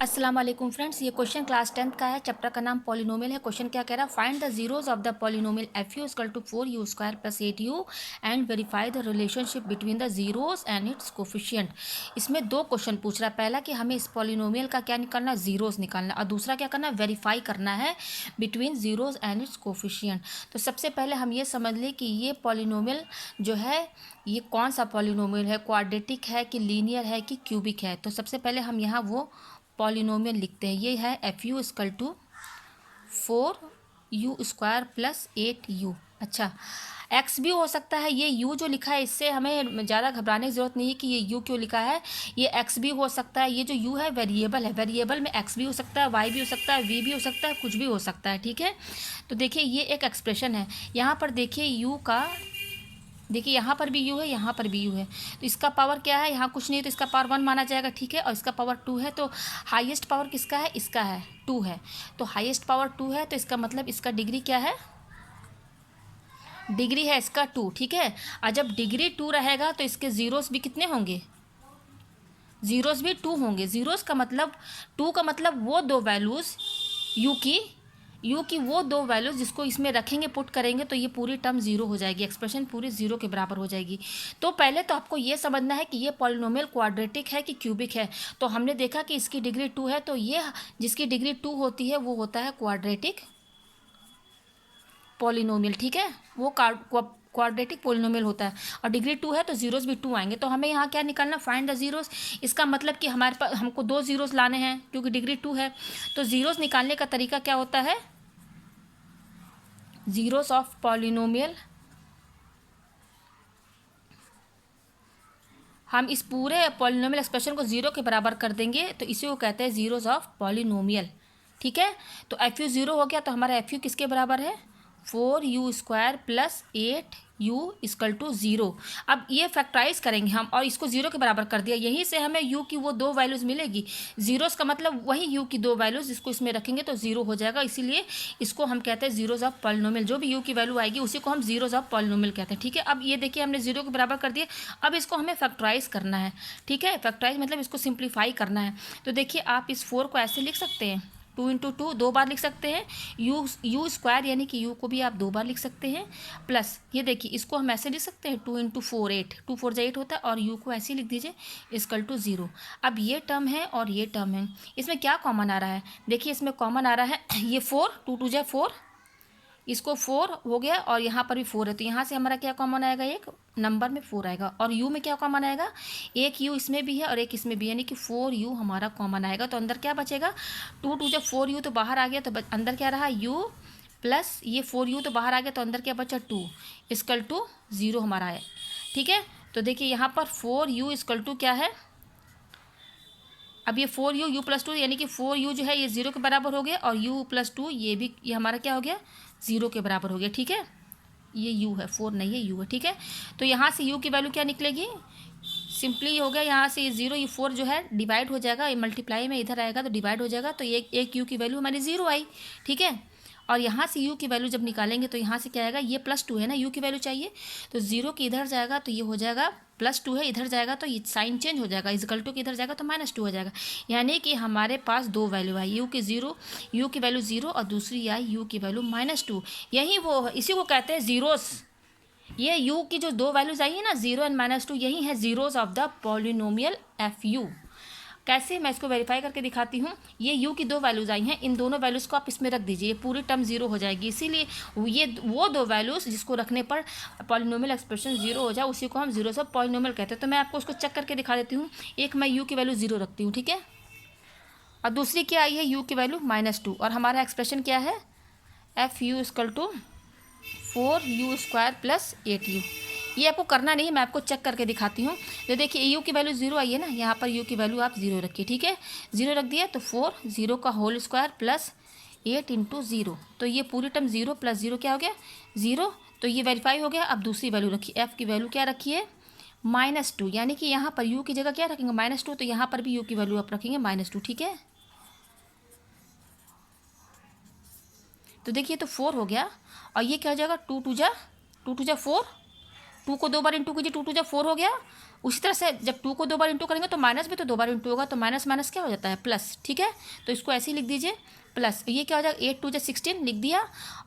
अस्सलाम वालेकुम फ्रेंड्स, ये क्वेश्चन क्लास 10th का है। चैप्टर का नाम पॉलिनोमियल है। क्वेश्चन क्या कह रहा है, find the zeros of the polynomial f u equal to 4u square plus 8u and verify the relationship between the zeros and its coefficient. इसमें दो क्वेश्चन पूछ रहा है। पहला कि हमें इस पॉलिनोमियल का क्या निकालना है, जीरोज निकालना, और दूसरा क्या करना है, वेरीफाई करना है between zeros and its coefficient. तो सबसे पहले हम ये समझ लें कि ये पॉलिनोमियल जो है ये कौन सा पॉलिनोमियल है, क्वाड्रेटिक है कि लीनियर है कि क्यूबिक है। तो सबसे पहले हम यहाँ वो पॉलिनोमियल लिखते हैं। ये है f u equal to 4u square plus 8u। अच्छा, एक्स भी हो सकता है। ये u जो लिखा है इससे हमें ज़्यादा घबराने की ज़रूरत नहीं है कि ये u क्यों लिखा है। ये x भी हो सकता है। ये जो u है वेरिएबल है, वेरिएबल में x भी हो सकता है, y भी हो सकता है, v भी हो सकता है, कुछ भी हो सकता है। ठीक है, तो देखिए ये एक एक्सप्रेशन है। यहाँ पर देखिए u का, देखिए यहाँ पर भी u है, यहाँ पर भी u है, तो इसका पावर क्या है, यहाँ कुछ नहीं है तो इसका पावर 1 माना जाएगा। ठीक है, और इसका पावर 2 है, तो हाईएस्ट पावर किसका है, इसका है, 2 है। तो हाईएस्ट पावर 2 है, तो इसका मतलब इसका डिग्री क्या है, डिग्री है इसका 2। ठीक है, और जब डिग्री 2 रहेगा तो इसके जीरोस भी कितने होंगे, जीरोस भी 2 होंगे। जीरोस का मतलब 2 का मतलब वो दो वैल्यूज़ यू की वो दो वैल्यूज़ जिसको इसमें रखेंगे, पुट करेंगे तो ये पूरी टर्म जीरो हो जाएगी, एक्सप्रेशन पूरी जीरो के बराबर हो जाएगी। तो पहले तो आपको ये समझना है कि ये पॉलिनोमियल क्वाड्रेटिक है कि क्यूबिक है। तो हमने देखा कि इसकी डिग्री 2 है, तो ये जिसकी डिग्री 2 होती है वो होता है क्वाड्रेटिक पॉलिनोमियल। ठीक है, वो क्वाड्रेटिक पॉलिनोमियल होता है, और डिग्री 2 है तो जीरोस भी 2 आएंगे। तो हमें यहाँ क्या निकालना, फाइंड द जीरोस। इसका मतलब कि हमारे पास हमको 2 जीरोस लाने हैं क्योंकि डिग्री 2 है। तो जीरोस निकालने का तरीका क्या होता है, जीरोस ऑफ पॉलिनोमियल, हम इस पूरे पॉलिनोमियल एक्सप्रेशन को जीरो के बराबर कर देंगे, तो इसी को कहते हैं जीरोस ऑफ पॉलिनोमियल। ठीक है, तो एफ यू जीरो हो गया, तो हमारा एफ यू किसके बराबर है, 4u square plus 8u equal to zero. अब ये फैक्टराइज करेंगे हम, और इसको जीरो के बराबर कर दिया। यहीं से हमें u की वो दो वैल्यूज़ मिलेगी। जीरोस का मतलब वही u की दो वैल्यूज़, जिसको इसमें रखेंगे तो जीरो हो जाएगा। इसीलिए इसको हम कहते हैं जीरोस ऑफ पॉलिनोमियल। जो भी u की वैल्यू आएगी उसी को हम जीरोस ऑफ पॉलिनोमियल कहते हैं। ठीक है, अब ये देखिए हमने जीरो के बराबर कर दिया। अब इसको हमें फैक्टराइज करना है। ठीक है, फैक्टराइज मतलब इसको सिंप्लीफाई करना है। तो देखिए आप इस 4 को ऐसे लिख सकते हैं, 2 इंटू 2 दो बार लिख सकते हैं, यू स्क्वायर यानी कि यू को भी आप दो बार लिख सकते हैं, प्लस ये देखिए इसको हम ऐसे लिख सकते हैं 2 इंटू 4 8, 2 4 8 होता है, और यू को ऐसे लिख दीजिए इक्वल टू ज़ीरो। अब ये टर्म है और ये टर्म है, इसमें क्या कॉमन आ रहा है, देखिए इसमें कॉमन आ रहा है ये 4, 2 2 4, इसको 4 हो गया, और यहाँ पर भी 4 है, तो यहाँ से हमारा क्या कॉमन आएगा, एक नंबर में 4 आएगा, और u में क्या कॉमन आएगा, एक u इसमें भी है और एक इसमें भी, यानी कि 4u हमारा कॉमन आएगा। तो अंदर क्या बचेगा, 2 2 जब 4u तो बाहर आ गया, तो अंदर क्या रहा, u प्लस ये 4u तो बाहर आ गया, तो अंदर क्या बचा, 2 इक्वल टू ज़ीरो हमारा है। ठीक है, तो देखिए यहाँ पर 4u इक्वल टू क्या है, अब ये 4u u प्लस 2 यानी कि 4u जो है ये ज़ीरो के बराबर हो गया, और u प्लस 2 ये हमारा क्या हो गया, ज़ीरो के बराबर हो गया। ठीक है, ये u है, 4 नहीं है, u है। ठीक है, तो यहाँ से u की वैल्यू क्या निकलेगी, सिंपली हो गया, यहाँ से ये ज़ीरो, ये 4 जो है डिवाइड हो जाएगा, ये मल्टीप्लाई में इधर आएगा तो डिवाइड हो जाएगा, तो एक u की वैल्यू हमारी ज़ीरो आई। ठीक है, और यहाँ से u की वैल्यू जब निकालेंगे तो यहाँ से क्या आएगा, ये +2 है ना, u की वैल्यू चाहिए, तो ज़ीरो की इधर जाएगा तो ये हो जाएगा +2 है, इधर जाएगा तो ये साइन चेंज हो जाएगा, इक्वल टू की इधर जाएगा तो -2 हो जाएगा। यानी कि हमारे पास दो वैल्यू आई, u की वैल्यू ज़ीरो और दूसरी आई u की वैल्यू -2। यही वो, इसी को कहते हैं ज़ीरोस। ये u की जो दो वैल्यूज़ आई है ना, ज़ीरो एंड -2, यही है zeros of the polynomial f you. कैसे, मैं इसको वेरीफाई करके दिखाती हूँ। ये u की दो वैल्यूज़ आई हैं, इन दोनों वैल्यूज़ को आप इसमें रख दीजिए, पूरी टर्म जीरो हो जाएगी। इसीलिए ये वो दो वैल्यूज़ जिसको रखने पर पॉलिनोमियल एक्सप्रेशन जीरो हो जाए, उसी को हम जीरोस ऑफ पॉलिनोमियल कहते हैं। तो मैं आपको उसको चेक करके दिखा देती हूँ। एक मैं u की वैल्यू ज़ीरो रखती हूँ, ठीक है, और दूसरी क्या आई है, u की वैल्यू -2, और हमारा एक्सप्रेशन क्या है, f u equal to 4u square plus 8u। ये आपको करना नहीं है, मैं आपको चेक करके दिखाती हूँ। तो देखिए u की वैल्यू ज़ीरो आई है ना, यहाँ पर u की वैल्यू आप ज़ीरो रखिए। ठीक है, ज़ीरो रख दिया, तो 4 0 का whole square plus 8 into zero, तो ये पूरी टर्म ज़ीरो प्लस ज़ीरो क्या हो गया, ज़ीरो। तो ये वेरीफाई हो गया। अब दूसरी वैल्यू रखिए, f की वैल्यू क्या रखिए, -2, यानी कि यहाँ पर u की जगह क्या रखेंगे, -2, तो यहाँ पर भी u की वैल्यू आप रखेंगे -2। ठीक है, तो देखिए तो 4 हो गया, और ये क्या हो जाएगा, 2 2 जा 4, 2 को दो बार इंटू कीजिए, 2 2 जा 4 हो गया, उसी तरह से जब 2 को 2 बार इंटू करेंगे तो माइनस भी तो 2 बार इंटू होगा, तो माइनस माइनस क्या हो जाता है प्लस, ठीक है। तो इसको ऐसे ही लिख दीजिए प्लस, ये क्या हो जाएगा 8 2 16 लिख दिया,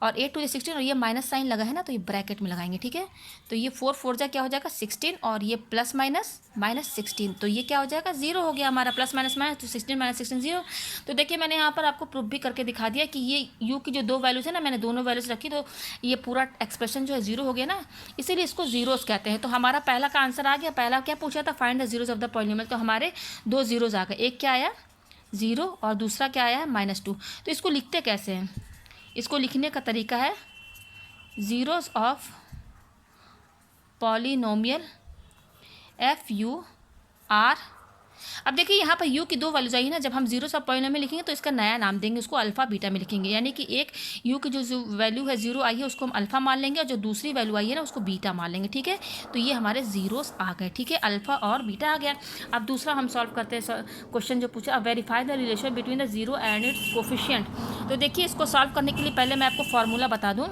और 8 2 16 और ये माइनस साइन लगा है ना, तो ये ब्रैकेट में लगाएंगे, ठीक है। तो ये 4 4 जा क्या हो जाएगा 16, और ये प्लस माइनस माइनस 16, तो ये क्या हो जाएगा 0 हो गया हमारा, प्लस माइनस माइनस, तो 16 माइनस 16 0। तो देखिए मैंने यहाँ पर आपको प्रूफ भी करके दिखा दिया कि ये u की जो दो वैल्यूज़ है ना, मैंने दोनों वैल्यूज़ रखी, तो ये पूरा एक्सप्रेशन जो है 0 हो गया ना, इसीलिए इसको जीरोस कहते हैं। तो हमारा पहला का आंसर आ गया। पहला क्या पूछा था, find the zeros of the polynomial, तो हमारे 2 जीरोस आ गए, एक क्या आया 0 और दूसरा क्या आया है -2। तो इसको लिखते कैसे हैं, इसको लिखने का तरीका है जीरोस ऑफ पॉलिनोमियल FUR। अब देखिए यहाँ पर u की दो वैल्यूज आई ना, जब हम जीरोस ऑफ पॉलिनोमियल लिखेंगे तो इसका नया नाम देंगे, उसको अल्फ़ा बीटा में लिखेंगे, यानी कि एक u की जो वैल्यू है 0 आई है उसको हम अल्फ़ा मान लेंगे, और जो दूसरी वैल्यू आई है ना उसको बीटा मान लेंगे, ठीक है। तो ये हमारे जीरोस आ गए, ठीक है, अल्फ़ा और बीटा आ गया। अब दूसरा हम सॉल्व करते हैं क्वेश्चन जो पूछा, अब verify the relation between the zero and its coefficient. तो देखिए इसको सॉल्व करने के लिए पहले मैं आपको फार्मूला बता दूँ,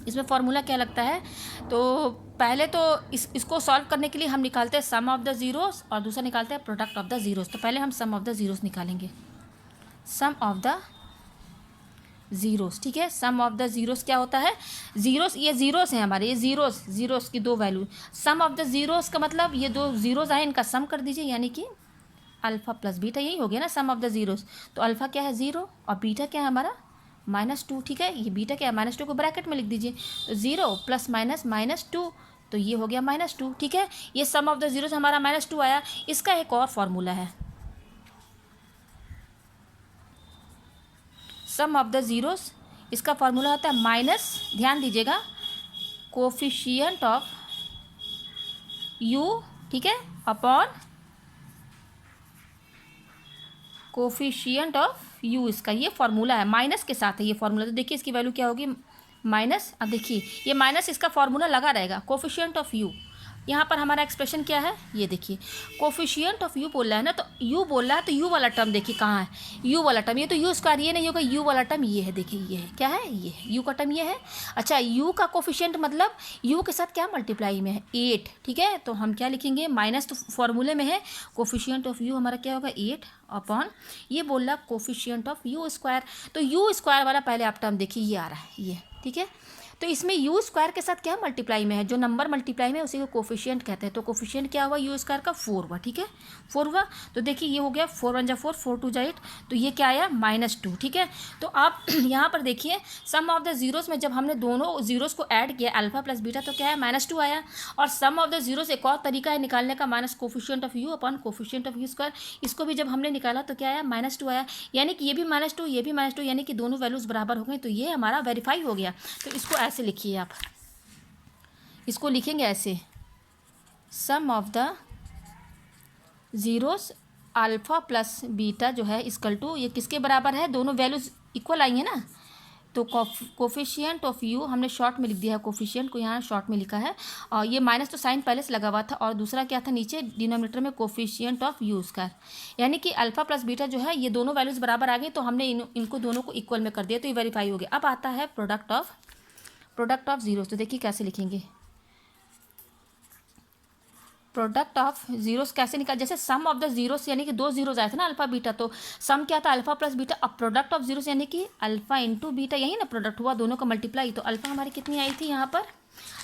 इसमें फार्मूला क्या लगता है। तो पहले तो इसको सॉल्व करने के लिए हम निकालते हैं सम ऑफ द जीरोस, और दूसरा निकालते हैं प्रोडक्ट ऑफ द जीरोस। तो पहले हम सम ऑफ द जीरोस निकालेंगे, सम ऑफ द जीरोस, ठीक है। सम ऑफ द जीरोस क्या होता है, जीरोस ये जीरोस हैं हमारे, ये जीरोस की दो value, sum of the zeros का मतलब ये दो जीरोस आए इनका सम कर दीजिए, यानी कि अल्फ़ा प्लस बीटा, यही हो गया ना सम ऑफ द जीरोस। तो अल्फ़ा क्या है 0 और बीटा क्या है हमारा -2, ठीक है। ये बीटा क्या है -2 को ब्रैकेट में लिख दीजिए, तो 0 प्लस माइनस -2, तो ये हो गया -2, ठीक है। ये सम ऑफ द जीरोस हमारा -2 आया। इसका एक और फार्मूला है, सम ऑफ द जीरोस, इसका फार्मूला होता है माइनस, ध्यान दीजिएगा, कोफिशिएंट ऑफ u, ठीक है, अपॉन कोफिशिएंट ऑफ u, इसका ये फार्मूला है, माइनस के साथ है ये फार्मूला। तो देखिए इसकी वैल्यू क्या होगी माइनस, अब देखिए ये माइनस इसका फार्मूला लगा रहेगा, कोफिशिएंट ऑफ u। यहाँ पर हमारा एक्सप्रेशन क्या है, ये देखिए कोफिशिएंट ऑफ u बोल रहा है ना, तो u बोल रहा है, तो u वाला टर्म देखिए कहाँ है, u वाला टर्म, ये तो u स्क्वायर ये नहीं होगा, u वाला टर्म ये है, देखिए ये है, क्या है ये है, u का टर्म ये है। अच्छा u का कोफिशिएंट मतलब u के साथ क्या मल्टीप्लाई में है 8, ठीक है। तो हम क्या लिखेंगे, माइनस तो फॉर्मूले में है, कोफिशिएंट ऑफ u हमारा क्या होगा 8 अपॉन, ये बोल रहा कोफिशिएंट ऑफ u स्क्वायर। तो u स्क्वायर वाला पहले आप टर्म देखिए, ये आ रहा है ये, ठीक है। तो इसमें u स्क्वायर के साथ क्या मल्टीप्लाई में है, जो नंबर मल्टीप्लाई में है उसी को कोफिशिएंट कहते हैं। तो कोफिशिएंट क्या हुआ u स्क्वायर का 4 हुआ, ठीक है 4 हुआ। तो देखिए ये हो गया 4 1 जा 4 4 2 जा 8, तो ये क्या आया -2, ठीक है। तो आप यहाँ पर देखिए सम ऑफ द जीरोस में जब हमने दोनों जीरोस को ऐड किया अल्फा प्लस बीटा, तो क्या है -2 आया। और सम ऑफ द जीरोस एक और तरीका है निकालने का, minus coefficient of u upon coefficient of u square, इसको भी जब हमने निकाला तो क्या आया -2 आया, यानी कि ये भी -2 ये भी -2, यानी कि दोनों वैल्यूज़ बराबर हो गई, तो ये हमारा वेरीफाई हो गया। तो इसको ऐसे लिखिए आप, इसको लिखेंगे ऐसे, sum of the zeros alpha plus beta जो है इक्वल टू, ये किसके बराबर है, दोनों वैल्यूज इक्वल आई है ना, तो कोफिशिएंट ऑफ u हमने शॉर्ट में लिख दिया है, कोफिशिएंट को यहाँ शॉर्ट में लिखा है, और ये माइनस तो साइन पहले से लगा हुआ था, और दूसरा क्या था नीचे डिनोमिनेटर में कोफिशिएंट ऑफ u स्क्वायर, यानी कि अल्फ़ा प्लस बीटा जो है ये दोनों वैल्यूज़ बराबर आ गई, तो हमने इनको दोनों को इक्वल में कर दिया, तो ये वेरीफाई हो गया। अब आता है प्रोडक्ट ऑफ जीरोस। तो देखिए कैसे लिखेंगे, प्रोडक्ट ऑफ जीरोस कैसे निकाल, जैसे सम ऑफ द जीरोस यानी कि दो जीरोस आए थे ना अल्फा बीटा, तो सम क्या था अल्फा प्लस बीटा, अब प्रोडक्ट ऑफ जीरोस यानी कि अल्फा इंटू बीटा, यही ना प्रोडक्ट हुआ दोनों का मल्टीप्लाई। तो अल्फा हमारी कितनी आई थी, यहाँ पर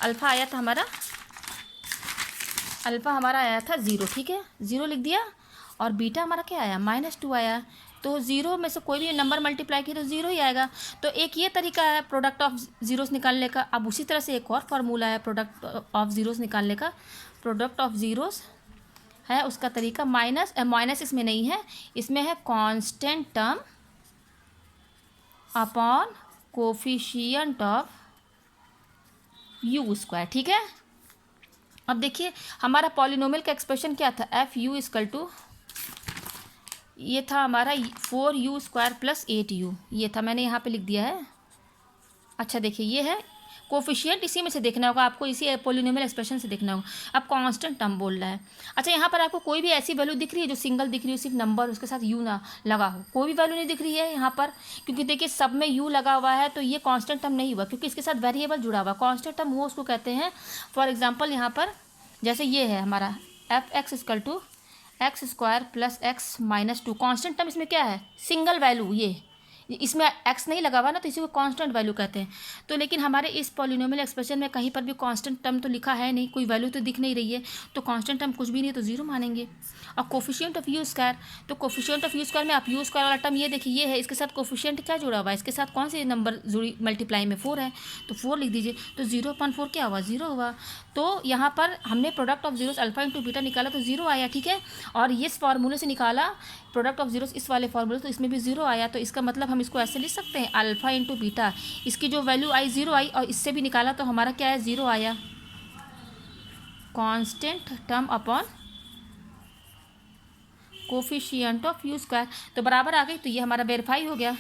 अल्फा आया था हमारा, अल्फा हमारा आया था 0, ठीक है 0 लिख दिया, और बीटा हमारा क्या आया -2 आया। तो 0 में से कोई भी नंबर मल्टीप्लाई किया तो 0 ही आएगा। तो एक ये तरीका है प्रोडक्ट ऑफ जीरोस निकालने का। अब उसी तरह से एक और फार्मूला है प्रोडक्ट ऑफ जीरोस निकालने का, प्रोडक्ट ऑफ जीरोस है उसका तरीका माइनस इसमें नहीं है, इसमें है constant term upon coefficient of u square, ठीक है। अब देखिए हमारा पॉलिनोमियल का एक्सप्रेशन क्या था, FU इक्वल टू, ये था हमारा 4u स्क्वायर प्लस 8u, ये था, मैंने यहाँ पे लिख दिया है। अच्छा देखिए ये है कोफिशिएंट, इसी में से देखना होगा आपको, इसी पॉलिनोमियल एक्सप्रेशन से देखना होगा। अब कांस्टेंट टर्म बोल रहा है। अच्छा यहाँ पर आपको कोई भी ऐसी वैल्यू दिख रही है जो सिंगल दिख रही है, सिर्फ नंबर उसके साथ u ना लगा हो, कोई भी वैल्यू नहीं दिख रही है यहाँ पर, क्योंकि देखिए सब में u लगा हुआ है, तो ये कांस्टेंट टर्म नहीं हुआ, क्योंकि इसके साथ वेरिएबल जुड़ा हुआ। कांस्टेंट टर्म वो उसको कहते हैं, फॉर एग्जाम्पल यहाँ पर जैसे ये है हमारा f x equal to x square plus x minus two. Constant term इसमें क्या है, सिंगल वैल्यू, ये इसमें एक्स नहीं लगा हुआ ना, तो इसी को कांस्टेंट वैल्यू कहते हैं। तो लेकिन हमारे इस पॉलिनोमियल एक्सप्रेशन में कहीं पर भी कांस्टेंट टर्म तो लिखा है नहीं, कोई वैल्यू तो दिख नहीं रही है, तो कांस्टेंट टर्म कुछ भी नहीं है तो जीरो मानेंगे। और कोफिशिएंट ऑफ यू स्क्वायर, तो कोफिशिएंट ऑफ यू स्क्वायर में आप यू स्क्वायर वाला टर्म ये देखिए ये है, इसके साथ कोफिशिएंट क्या जुड़ा हुआ है, इसके साथ कौन से नंबर जुड़ी मल्टीप्लाई में 4 है, तो 4 लिख दीजिए। तो 0/4 क्या हुआ, 0 हुआ। तो यहाँ पर हमने product of zeros alpha into beta निकाला तो 0 आया, ठीक है। और इस फार्मूले से निकाला प्रोडक्ट ऑफ जीरोस, इस वाले फार्मूले, तो इसमें भी 0 आया। तो इसका मतलब हम इसको ऐसे लिख सकते हैं, अल्फा इंटू बीटा, इसकी जो वैल्यू आई 0 आई, और इससे भी निकाला तो हमारा क्या है, 0 आया। Constant term upon coefficient of u square, तो बराबर आ गई। तो ये हमारा वेरीफाई हो गया,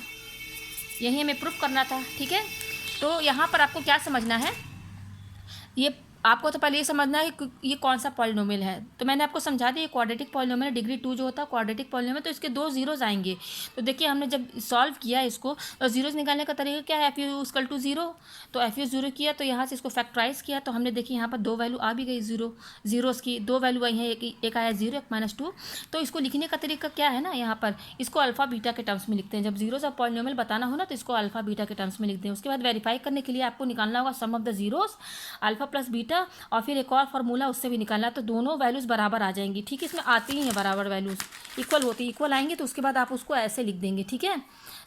यही हमें प्रूफ करना था, ठीक है। तो यहाँ पर आपको क्या समझना है, ये आपको तो पहले ये समझना है कि ये कौन सा पॉलिनोमियल है। तो मैंने आपको समझा दिया, ये क्वाड्रेटिक पॉलिनोमियल है, डिग्री 2 जो होता है क्वाड्रेटिक पॉलिनोमियल, तो इसके 2 जीरोज आएंगे। तो देखिए हमने जब सॉल्व किया इसको, तो जीरोज निकालने का तरीका क्या है, एफ यू इक्वल टू 0, तो एफ यू 0 किया, तो यहाँ से इसको फैक्टराइज किया, तो हमने देखिए यहाँ पर 2 वैल्यू आ भी गई, जीरोज़ की 2 वैल्यू आई हैं, एक आया 0, एक -2। तो इसको लिखने का तरीका क्या है ना, यहाँ पर इसको अल्फा बीटा के टर्म्स में लिखते हैं। जब जीरोज ऑफ पॉलिनोमियल बताना हो ना, तो इसको अल्फा बीटा के टर्म्स में लिखते हैं। उसके बाद वेरीफाई करने के लिए आपको निकालना होगा sum of the zeros, alpha plus beta, और फिर एक और फार्मूला उससे भी निकालना, तो दोनों वैल्यूज़ बराबर आ जाएंगी, ठीक है। इसमें आती ही हैं बराबर वैल्यूज़, इक्वल होती, इक्वल आएंगे, तो उसके बाद आप उसको ऐसे लिख देंगे, ठीक है।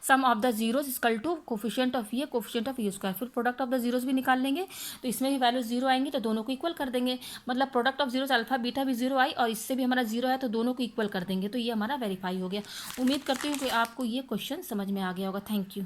Sum of the zeros equal to coefficient of ये, कोफिशिएंट ऑफ यू स्क्वायर, फिर प्रोडक्ट ऑफ द जीरोज भी निकाल लेंगे, तो इसमें भी वैल्यूज 0 आएंगी, तो दोनों को इक्वल कर देंगे। मतलब product of zeros alpha beta भी 0 आई, और इससे भी हमारा 0 है, तो दोनों को इक्वल कर देंगे। तो ये हमारा वेरीफाई हो गया। उम्मीद करती हूँ कि आपको ये क्वेश्चन समझ में आ गया होगा। Thank you.